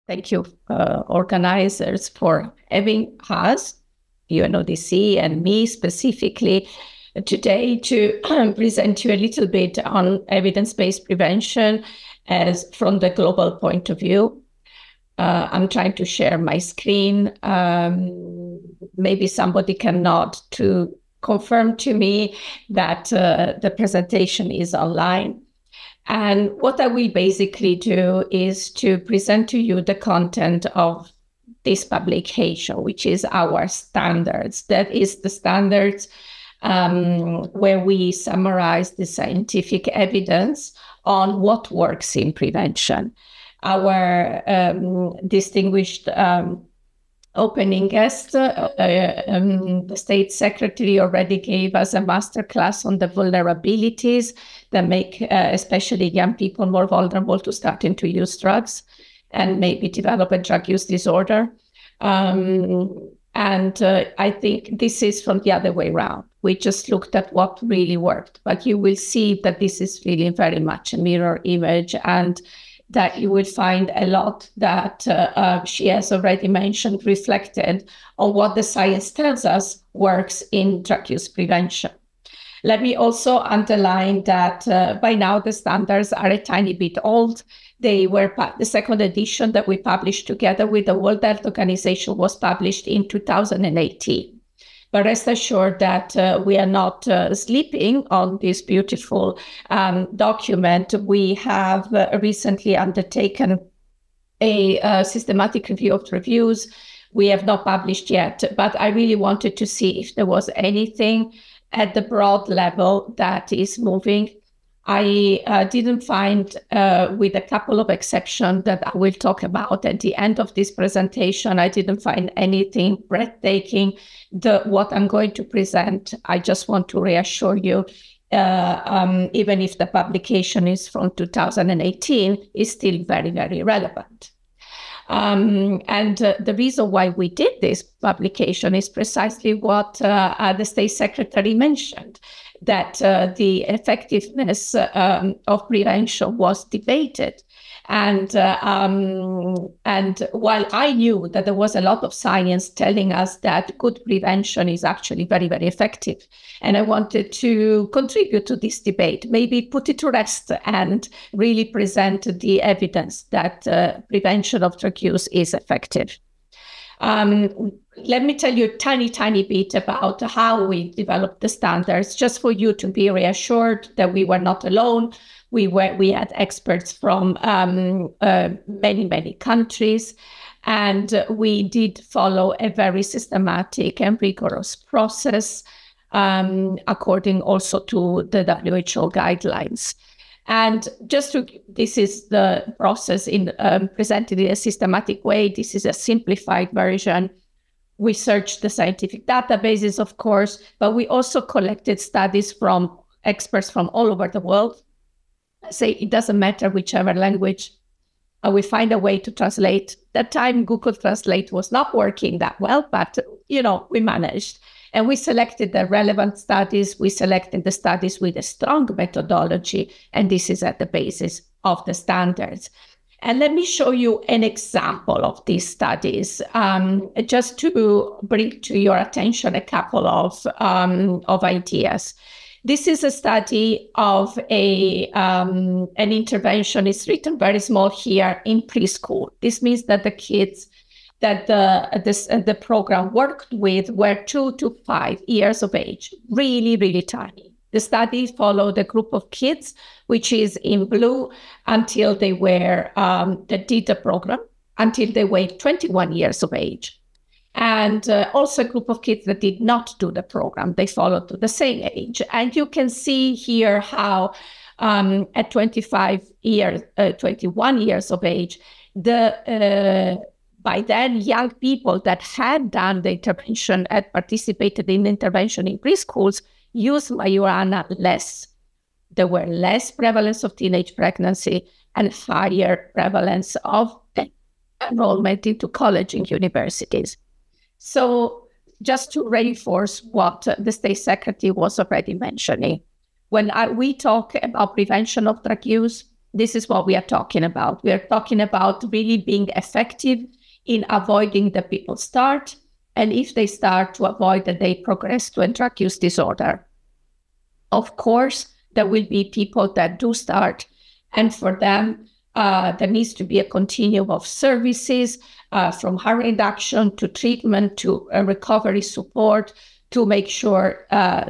Thank you, organizers, for having us, UNODC, and me specifically today to present you a little bit on evidence-based prevention as from the global point of view. I'm trying to share my screen. Maybe somebody can nod to confirm to me that the presentation is online. And what I will basically do is to present to you the content of this publication, which is our standards. That is the standards where we summarize the scientific evidence on what works in prevention. Our distinguished opening guest, the State Secretary, already gave us a masterclass on the vulnerabilities that make especially young people more vulnerable to starting to use drugs and maybe develop a drug use disorder. I think this is from the other way around. We just looked at what really worked, but you will see that this is really very much a mirror image, and that you will find a lot that she has already mentioned reflected on what the science tells us works in drug use prevention. Let me also underline that by now the standards are a tiny bit old. They were the second edition that we published together with the World Health Organization was published in 2018. But rest assured that we are not sleeping on this beautiful document. We have recently undertaken a systematic review of reviews. We have not published yet, but I really wanted to see if there was anything at the broad level that is moving. I didn't find, with a couple of exceptions that I will talk about at the end of this presentation, I didn't find anything breathtaking. What I'm going to present, I just want to reassure you, even if the publication is from 2018, is still very, very relevant. The reason why we did this publication is precisely what the State Secretary mentioned, that the effectiveness of prevention was debated. And while I knew that there was a lot of science telling us that good prevention is actually very, very effective, and I wanted to contribute to this debate, maybe put it to rest and really present the evidence that prevention of drug use is effective. Let me tell you a tiny bit about how we developed the standards, just for you to be reassured that we were not alone. We had experts from many countries, and we did follow a very systematic and rigorous process, according also to the WHO guidelines. And this is the process presented in a systematic way. This is a simplified version. We searched the scientific databases, of course, but we also collected studies from experts from all over the world. Say it doesn't matter whichever language, we find a way to translate. That time Google Translate was not working that well, but we managed. And we selected the relevant studies. We selected the studies with a strong methodology, and this is at the basis of the standards. And let me show you an example of these studies, just to bring to your attention a couple of ideas. This is a study of an intervention. It's written very small here in preschool. This means that the kids that the program worked with were 2 to 5 years of age, really, really tiny. The study followed a group of kids, which is in blue, until they were, that did the program, until they were 21 years of age. And also a group of kids that did not do the program. They followed to the same age. And you can see here how at 21 years of age, by then, young people that had done the intervention, had participated in intervention in preschools, used marijuana less. There were less prevalence of teenage pregnancy and higher prevalence of enrollment into college and universities. So just to reinforce what the State Secretary was already mentioning, when we talk about prevention of drug use, this is what we are talking about. We are talking about really being effective in avoiding that people start, and if they start, to avoid that they progress to a drug use disorder. Of course, there will be people that do start, and for them, there needs to be a continuum of services, from harm reduction to treatment to recovery support, to make sure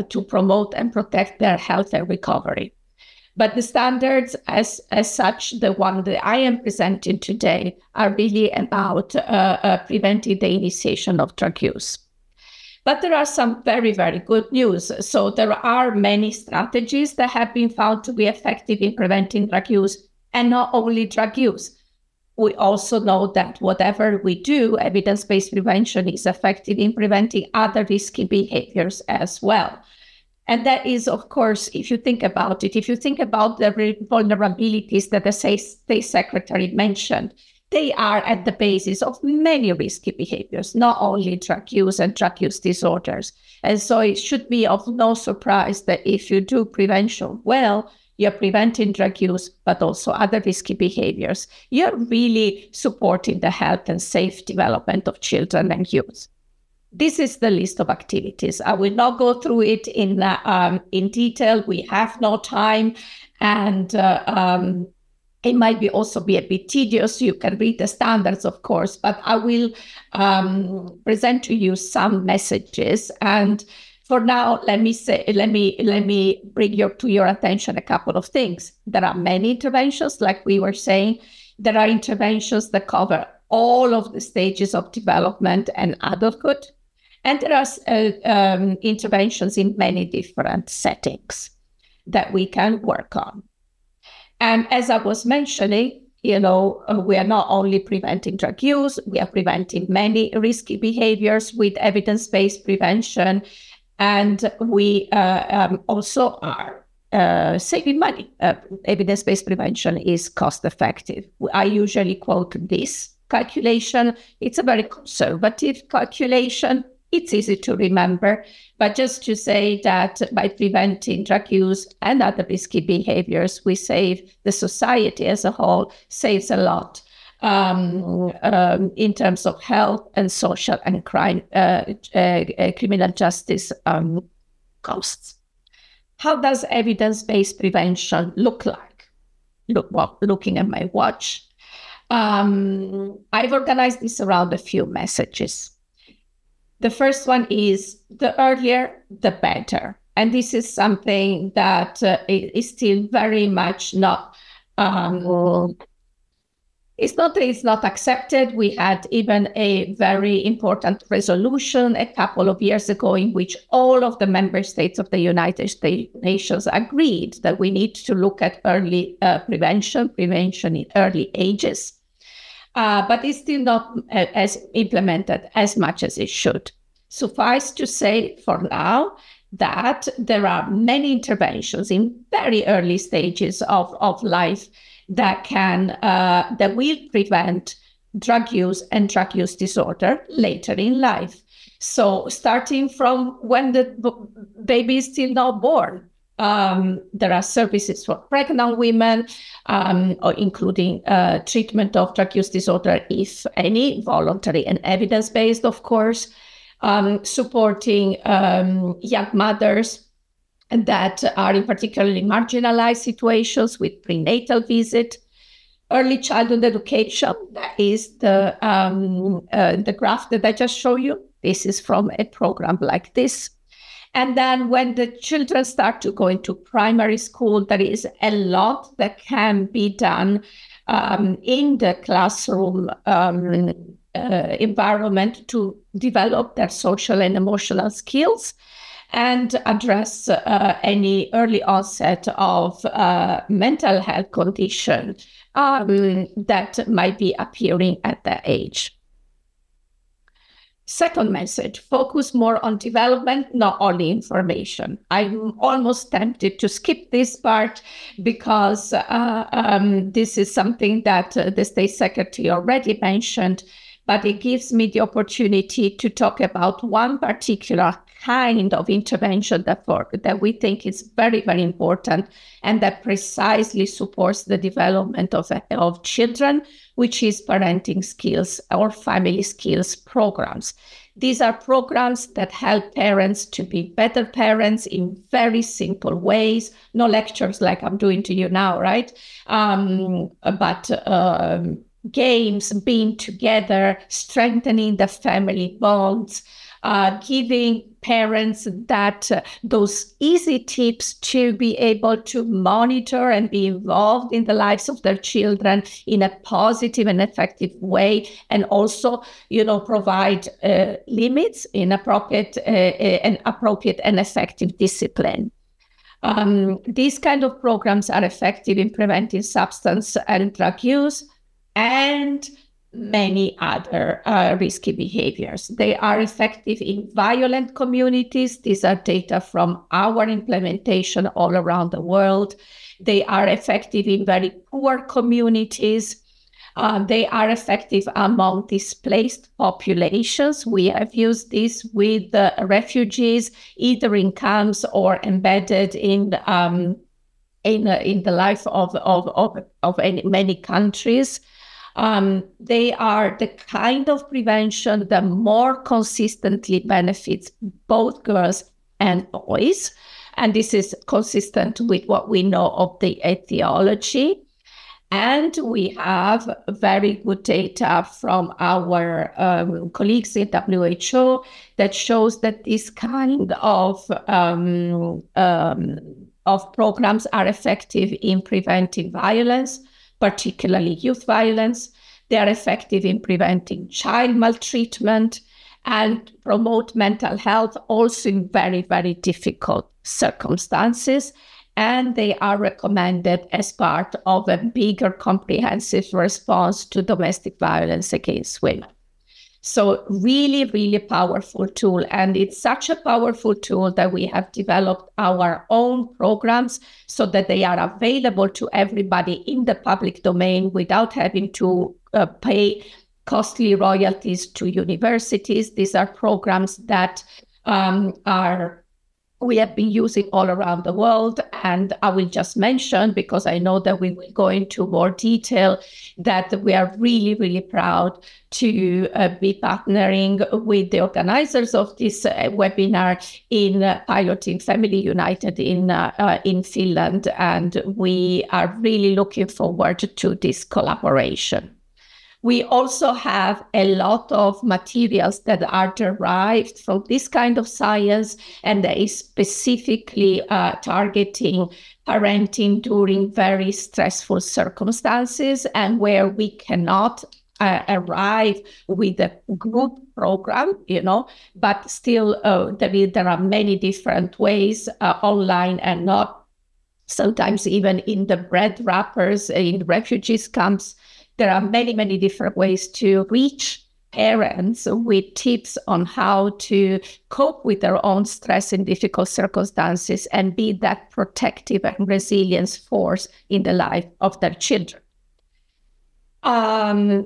to promote and protect their health and recovery. But the standards as such, the one that I am presenting today, are really about preventing the initiation of drug use. But there are some very, very good news. So there are many strategies that have been found to be effective in preventing drug use, and not only drug use. We also know that whatever we do, evidence-based prevention is effective in preventing other risky behaviors as well. And that is, of course, if you think about it, if you think about the vulnerabilities that the State Secretary mentioned, they are at the basis of many risky behaviors, not only drug use and drug use disorders. And so it should be of no surprise that if you do prevention well, you're preventing drug use, but also other risky behaviors. You're really supporting the health and safe development of children and youth. This is the list of activities. I will not go through it in detail. We have no time, and it might also be a bit tedious. You can read the standards, of course, but I will present to you some messages. And for now, let me bring to your attention a couple of things. There are many interventions, like we were saying. There are interventions that cover all of the stages of development and adulthood. And there are interventions in many different settings that we can work on. And as I was mentioning, we are not only preventing drug use, we are preventing many risky behaviors with evidence-based prevention. And we also are saving money. Evidence-based prevention is cost-effective. I usually quote this calculation. It's a very conservative calculation. It's easy to remember, but just to say that by preventing drug use and other risky behaviors, we save the society as a whole, saves a lot in terms of health and social and crime, criminal justice costs. How does evidence-based prevention look like? Looking at my watch, I've organized this around a few messages. The first one is the earlier, the better. And this is something that is still very much not, it's not accepted. We had even a very important resolution a couple of years ago in which all of the member states of the United Nations agreed that we need to look at early prevention in early ages. But it's still not as implemented as much as it should. Suffice to say for now that there are many interventions in very early stages of life that will prevent drug use and drug use disorder later in life. So starting from when the baby is still not born, there are services for pregnant women, including treatment of drug use disorder, if any, voluntary and evidence-based, of course, supporting young mothers that are in particularly marginalized situations with prenatal visit, early childhood education. That is the graph that I just showed you. This is from a program like this. And then when the children start to go into primary school, there is a lot that can be done in the classroom environment to develop their social and emotional skills and address any early onset of mental health condition that might be appearing at that age. Second message, focus more on development, not only information. I'm almost tempted to skip this part because this is something that the State Secretary already mentioned, but it gives me the opportunity to talk about one particular kind of intervention that we think is very, very important and that precisely supports the development of children, which is parenting skills or family skills programs. These are programs that help parents to be better parents in very simple ways. No lectures like I'm doing to you now, right? But games, being together, strengthening the family bonds, giving parents those easy tips to be able to monitor and be involved in the lives of their children in a positive and effective way, and also, provide limits in appropriate and effective discipline. These kind of programs are effective in preventing substance and drug use and many other risky behaviors. They are effective in violent communities. These are data from our implementation all around the world. They are effective in very poor communities. They are effective among displaced populations. We have used this with refugees, either in camps or embedded in the life of many countries. They are the kind of prevention that more consistently benefits both girls and boys. And this is consistent with what we know of the etiology. And we have very good data from our colleagues in WHO that shows that this kind of programs are effective in preventing violence, particularly youth violence. They are effective in preventing child maltreatment and promote mental health, also in very, very difficult circumstances. And they are recommended as part of a bigger comprehensive response to domestic violence against women. So really, really powerful tool. And it's such a powerful tool that we have developed our own programs so that they are available to everybody in the public domain without having to pay costly royalties to universities. These are programs that we have been using all around the world. And I will just mention, because I know that we will go into more detail, that we are really, really proud to be partnering with the organizers of this webinar in piloting Family United in Finland. And we are really looking forward to this collaboration. We also have a lot of materials that are derived from this kind of science, and they specifically targeting parenting during very stressful circumstances and where we cannot arrive with a group program, but still there are many different ways online and not, sometimes even in the bread wrappers in refugees camps. There are many, many different ways to reach parents with tips on how to cope with their own stress in difficult circumstances and be that protective and resilience force in the life of their children. I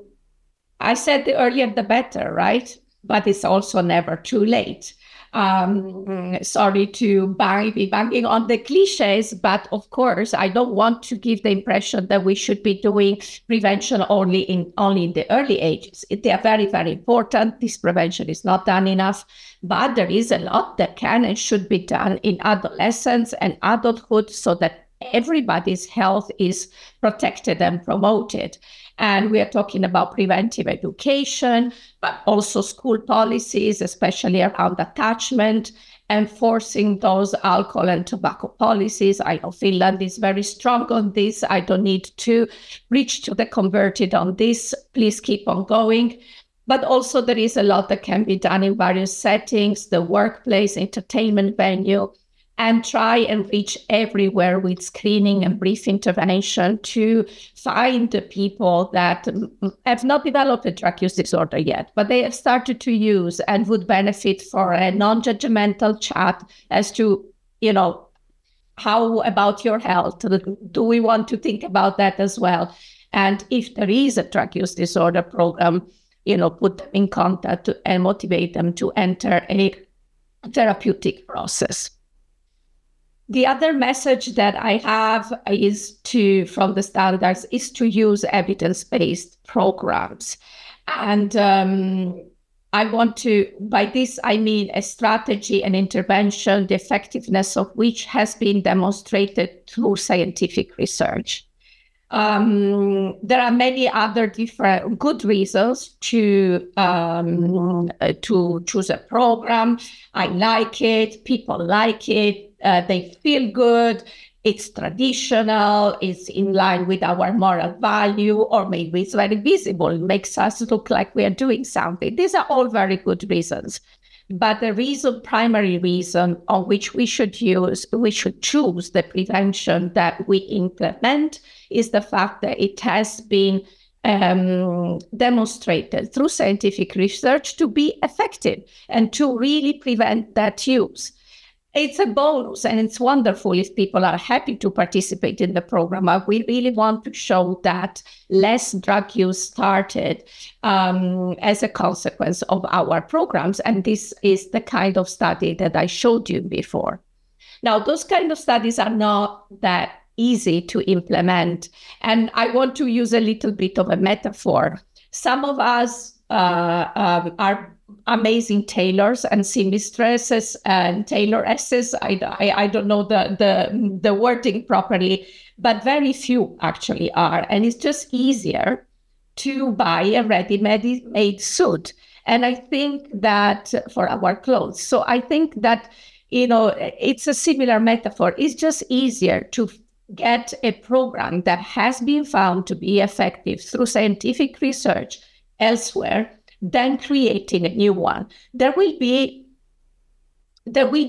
said the earlier the better, right? But it's also never too late. Sorry to be banging on the cliches, but of course, I don't want to give the impression that we should be doing prevention only in the early ages. They are very, very important. This prevention is not done enough, but there is a lot that can and should be done in adolescence and adulthood so that everybody's health is protected and promoted. And we are talking about preventive education, but also school policies, especially around attachment, enforcing those alcohol and tobacco policies. I know Finland is very strong on this. I don't need to preach to the converted on this. Please keep on going. But also there is a lot that can be done in various settings, the workplace, entertainment venue, and try and reach everywhere with screening and brief intervention to find the people that have not developed a drug use disorder yet, but they have started to use and would benefit for a non-judgmental chat as to, how about your health? Do we want to think about that as well? And if there is a drug use disorder program, put them in contact and motivate them to enter therapeutic process. The other message that I have from the standards is to use evidence-based programs. And by this, I mean a strategy and intervention, the effectiveness of which has been demonstrated through scientific research. There are many other different good reasons to choose a program. I like it, people like it, they feel good, it's traditional, it's in line with our moral value, or maybe it's very visible, it makes us look like we are doing something. These are all very good reasons. But the primary reason on which we should choose the prevention that we implement is the fact that it has been demonstrated through scientific research to be effective and to really prevent that use. It's a bonus, and it's wonderful if people are happy to participate in the program. We really want to show that less drug use started as a consequence of our programs. And this is the kind of study that I showed you before. Now, those kind of studies are not that easy to implement. And I want to use a little bit of a metaphor. Some of us are amazing tailors and seamstresses and tailoresses. I don't know the wording properly, but very few actually are. And it's just easier to buy a ready-made suit. And I think that for our clothes. So I think that, it's a similar metaphor. It's just easier to get a program that has been found to be effective through scientific research elsewhere than creating a new one. There will be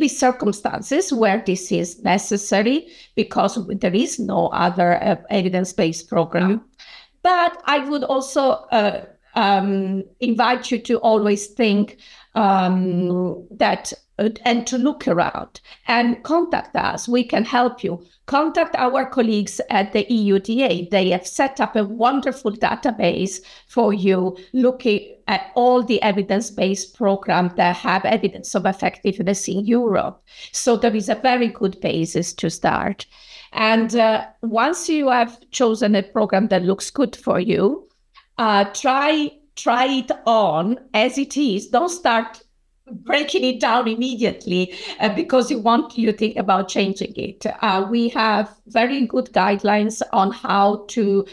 circumstances where this is necessary because there is no other evidence-based program. But I would also invite you to always think that and to look around and contact us. We can help you. Contact our colleagues at the EUDA. They have set up a wonderful database for you, looking at all the evidence-based programs that have evidence of effectiveness in Europe. So there is a very good basis to start. And once you have chosen a program that looks good for you, try it on as it is. Don't start breaking it down immediately because you think about changing it. We have very good guidelines on how to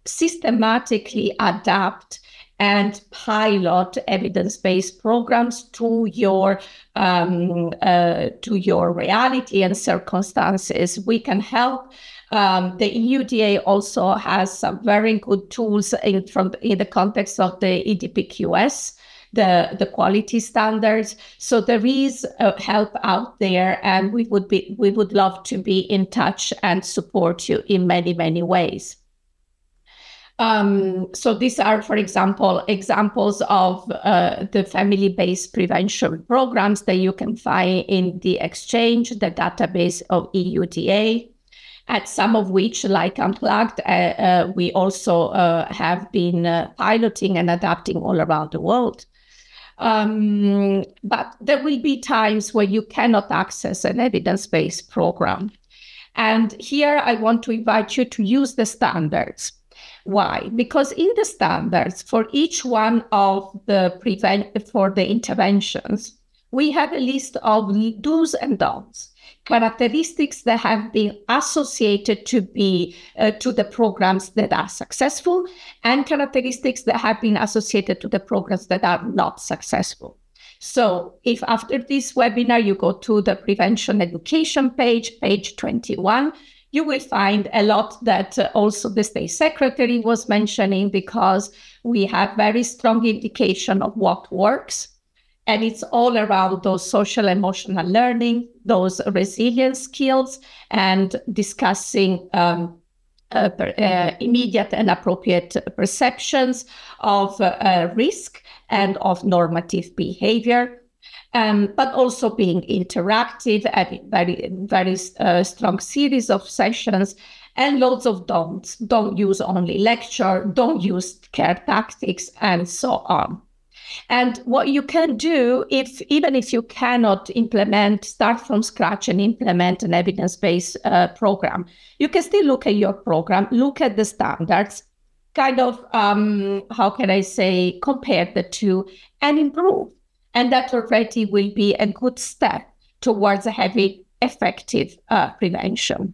systematically adapt and pilot evidence-based programs to your reality and circumstances. We can help. The EUDA also has some very good tools in the context of the EDPQS, the quality standards. So there is help out there, and we would love to be in touch and support you in many, many ways. So these are, for example, examples of the family-based prevention programs that you can find in the Exchange, the database of EUDA, at some of which, like Unplugged, we also have been piloting and adapting all around the world. But there will be times where you cannot access an evidence-based program. And here I want to invite you to use the standards. Why? Because in the standards, for each one of the interventions, we have a list of do's and don'ts, characteristics that have been associated to the programs that are successful, and characteristics that have been associated to the programs that are not successful. So if after this webinar you go to the prevention education page 21, you will find a lot that also the State Secretary was mentioning, because we have very strong indication of what works. And it's all around those social emotional learning, those resilience skills, and discussing immediate and appropriate perceptions of risk and of normative behavior. But also being interactive, having very strong series of sessions, and loads of don'ts. Don't use only lecture, don't use scare tactics, and so on. And what you can do, even if you cannot start from scratch and implement an evidence-based program, you can still look at your program, look at the standards, kind of, compare the two and improve. And that already will be a good step towards having effective prevention.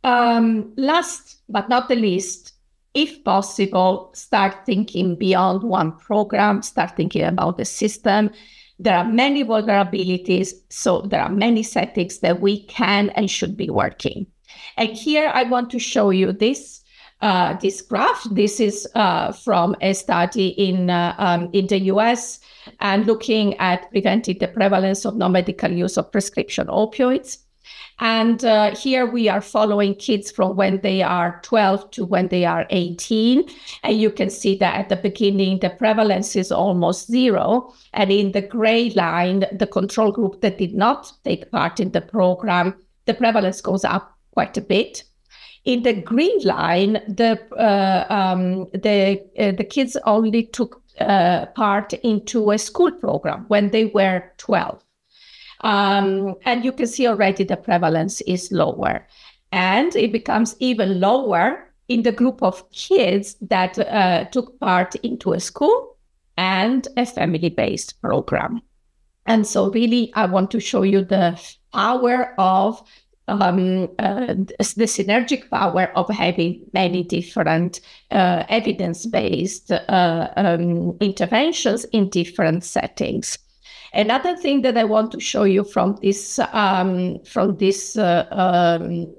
Last but not the least, if possible, start thinking beyond one program, start thinking about the system. There are many vulnerabilities, so there are many settings that we can and should be working. And here I want to show you this graph. This is from a study in the US and looking at preventing the prevalence of non-medical use of prescription opioids. And here we are following kids from when they are 12 to when they are 18. And you can see that at the beginning, the prevalence is almost zero. And in the gray line, the control group that did not take part in the program, the prevalence goes up quite a bit. In the green line, the kids only took part into a school program when they were 12. And you can see already the prevalence is lower. And it becomes even lower in the group of kids that took part into a school and a family-based program. And so really, I want to show you the power of the synergic power of having many different evidence-based interventions in different settings. Another thing that I want to show you from this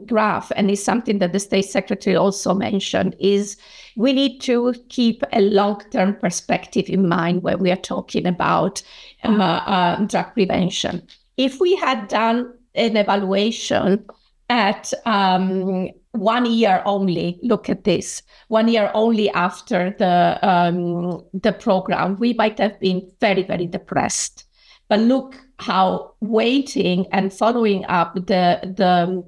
graph, and is something that the State Secretary also mentioned, is we need to keep a long-term perspective in mind when we are talking about drug prevention. If we had done an evaluation at 1 year only, look at this, 1 year only after the program, we might have been very, very depressed. But look how waiting and following up the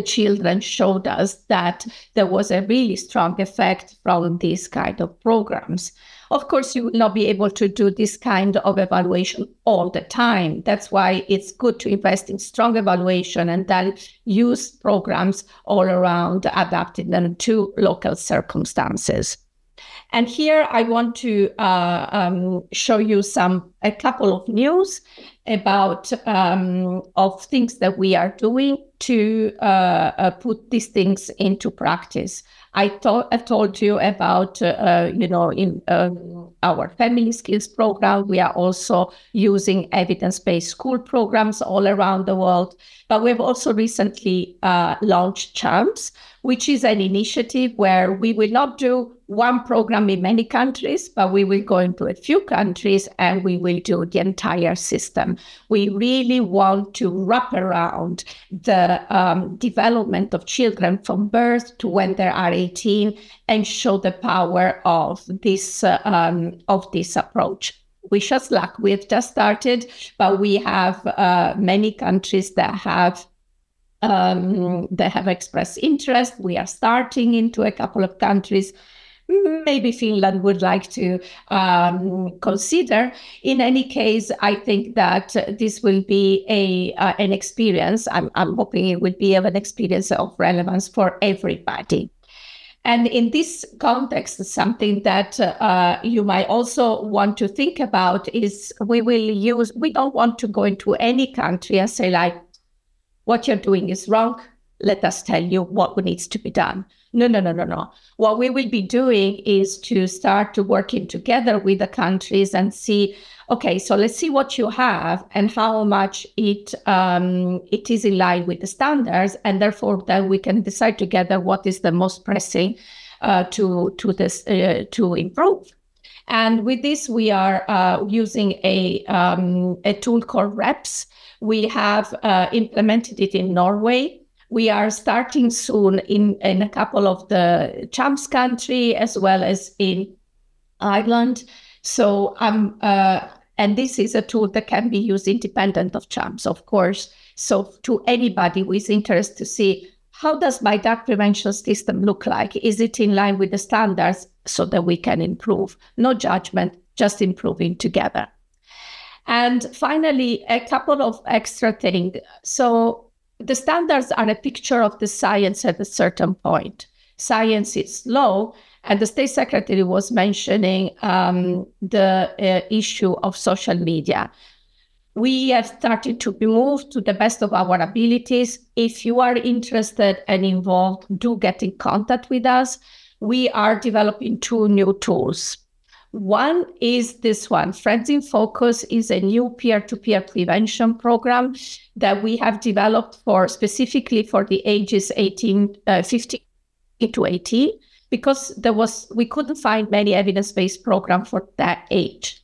children showed us that there was a really strong effect from these kind of programs. Of course, you will not be able to do this kind of evaluation all the time. That's why it's good to invest in strong evaluation and then use programs all around, adapting them to local circumstances. And here I want to show you a couple of news about of things that we are doing to put these things into practice. I've told you about, in our family skills program, we are also using evidence-based school programs all around the world. But we've also recently launched CHAMPS, which is an initiative where we will not do one program in many countries, but we will go into a few countries and we will do the entire system. We really want to wrap around the development of children from birth to when they are 18 and show the power of this approach. Wish us luck. We've just started, but we have many countries that have expressed interest. We are starting into a couple of countries. Maybe Finland would like to consider. In any case, I think that this will be an experience. I'm hoping it will be an experience of relevance for everybody. And in this context, something that you might also want to think about is we don't want to go into any country and say, like, what you're doing is wrong. Let us tell you what needs to be done. No. What we will be doing is to start to working together with the countries and see, okay, so let's see what you have and how much it is in line with the standards, and therefore then we can decide together what is the most pressing to improve. And with this, we are using a tool called REPS. We have implemented it in Norway. We are starting soon in a couple of the CHAMPS country as well as in Ireland. So and this is a tool that can be used independent of CHAMPS, of course. So to anybody who is interested to see how does my drug prevention system look like? Is it in line with the standards so that we can improve? No judgment, just improving together. And finally, a couple of extra things. So the standards are a picture of the science at a certain point. Science is slow, and the State Secretary was mentioning the issue of social media. We have started to move to the best of our abilities. If you are interested and involved, do get in contact with us. We are developing 2 new tools. One is this one. Friends in Focus is a new peer-to-peer prevention program that we have developed specifically for the ages 15 to 18, because we couldn't find many evidence-based programs for that age.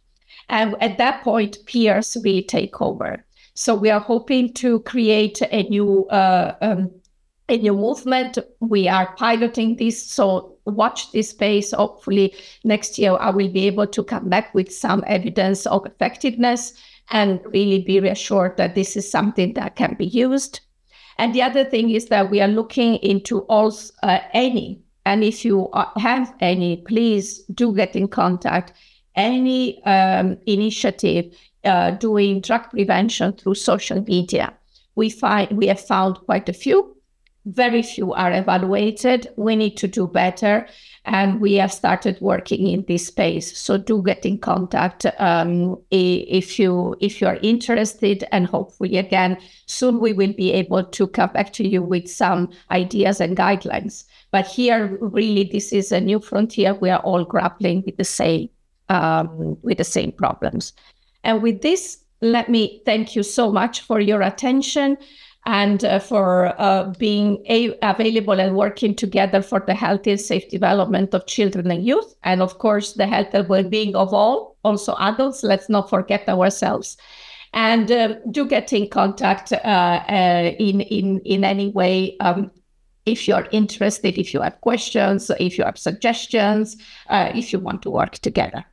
And at that point, peers will take over. So we are hoping to create a new movement. We are piloting this, so watch this space. Hopefully next year I will be able to come back with some evidence of effectiveness and really be reassured that this is something that can be used. And the other thing is that we are looking into also and if you have any, please do get in contact. Any initiative doing drug prevention through social media. We have found quite a few. Very few are evaluated. We need to do better, and we have started working in this space. So do get in contact if you are interested, and hopefully again soon we will be able to come back to you with some ideas and guidelines. But here really this is a new frontier. We are all grappling with the same problems. And with this, let me thank you so much for your attention and for being available and working together for the healthy and safe development of children and youth, and of course the health and well-being of all, also adults. Let's not forget ourselves. And do get in contact in any way. If you're interested, if you have questions, if you have suggestions, if you want to work together.